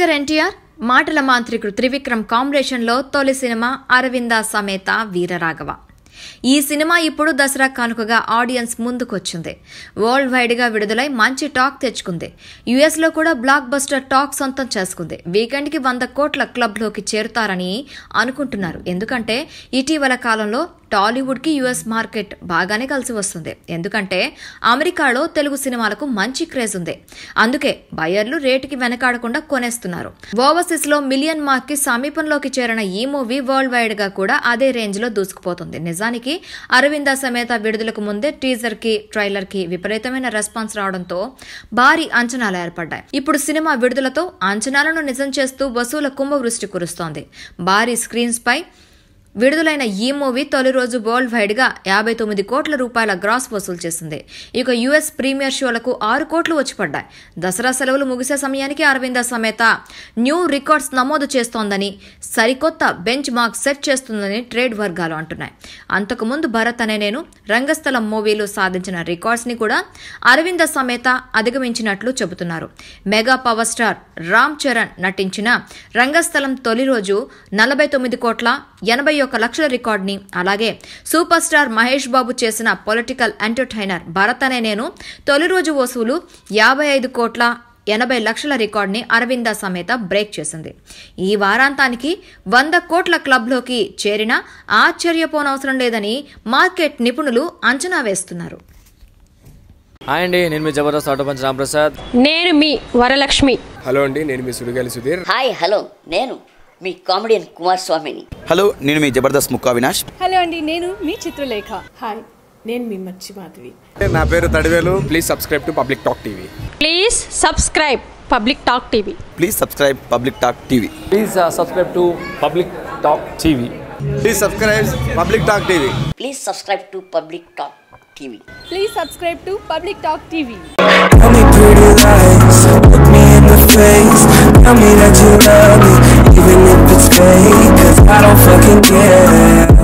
Younger NTR మాటల మాంత్రికుడు త్రివిక్రమ్ కాంబినేషన్లో తొలి సినిమా అరవింద సమేత వీరరాఘవ. ఈ సినిమా ఇప్పుడు దసరా కానుకగా ఆడియన్స్ ముందుకొచ్చింది. వరల్డ్ వైడ్ గా విడుదలై మంచి టాక్ తెచ్చుకుంది. యుఎస్ లో కూడా బ్లాక్ బస్టర్ టాక్ సొంతం చేసుకుంది. వీకెండ్ కి 100 కోట్ల క్లబ్ లోకి చేరుతారని అనుకుంటున్నారు. ఎందుకంటే ఇటీవల కాలంలో టాలీవుడ్ కి యుఎస్ మార్కెట్ బాగానే కలిసి వస్తుంది. ఎందుకంటే అమెరికాలో తెలుగు సినిమాలకు మంచి క్రేజ్ ఉంది. అందుకే బయర్లు రేటుకి వెనకాడకుండా కొనేస్తున్నారు. ఓవర్సీస్ లో మిలియన్ మార్క్ కి సమీపంలోకి చేరిన ఈ మూవీ వరల్డ్ వైడ్ గా కూడా అదే రేంజ్ లో దూసుకుపోతుంది. నిజానికి అరవింద సమేత విడుదలకు ముందే టీజర్ కి ట్రైలర్ కి విపరీతమైన రెస్పాన్స్ రావడంతో భారీ అంచనాలు ఏర్పడ్డాయి. ఇప్పుడు సినిమా విడుదలతో అంచనాలను నిజం చేస్తూ వసూల కుంభవృష్టి కురుస్తోంది. భారీ స్క్రీన్స్ పై విడుదలైన ఈ మూవీ తొలి రోజు వరల్డ్ వైడ్ గా 59 కోట్ల రూపాయల గ్రాస్ వసూలు చేసింది. ఇక యుఎస్ ప్రీమియర్ షోలకు 6 కోట్లు వచ్చి పడ్డాయి. దసరా సెలవులు ముగిసే సమయానికి అరవింద సమేత న్యూ రికార్డ్స్ నమోదు చేస్తోందని, సరికొత్త బెంచ్ మార్క్ సెట్ చేస్తుందని ట్రేడ్ వర్గాలు అంటున్నాయి. అంతకుముందు భరత్ అనే నేను, రంగస్థలం మూవీలు సాధించిన రికార్డ్స్ ని కూడా అరవింద సమేత అధిగమించినట్లు చెబుతున్నారు. Mega power star Ram Charan నటించిన రంగస్థలం తొలి రోజు 49 కోట్ల 81 లక్షల రికార్డుని, అలాగే సూపర్ స్టార్ మహేష్ బాబు చేసిన పొలిటికల్ ఎంటర్టైనర్ భరత్ అనే నేను తొలి రోజు వసూలు 55 కోట్ల 80 లక్షల రికార్డుని అరవింద సమేత బ్రేక్ చేసింది. ఈ వారాంతానికి 100 కోట్ల క్లబ్లోకి చేరినా ఆశ్చర్యపోనవసరం లేదని మార్కెట్ నిపుణులు అంచనా వేస్తున్నారు. హాయ్ అండి, నేను మీ జబర్దస్త్ ఆటో పంచ్ రాంప్రసాద్. నేను మీ వరలక్ష్మి. హలో అండి, నేను మీ సుడిగాలి సుధీర్. హాయ్ హలో, నేను మీ కామెడియన్ కుమార్ స్వామిని. హలో, నేను మీ జబర్దస్త్ ముక్కా వినాష్. హలో అండి, నేను మీ చిత్రలేఖ. హాయ్, నేను మీ మచ్చి మాధవి. నా పేరు Thadivelu. Please subscribe to public talk TV. Please subscribe public talk TV. Please subscribe public talk TV. Please subscribe to public talk TV. Please subscribe public talk TV. Please subscribe to public talk TV. Please subscribe to public talk TV. Tell me pretty lies, look me in the face. Tell me that you love me, even if it's fake, 'cause I don't fucking care.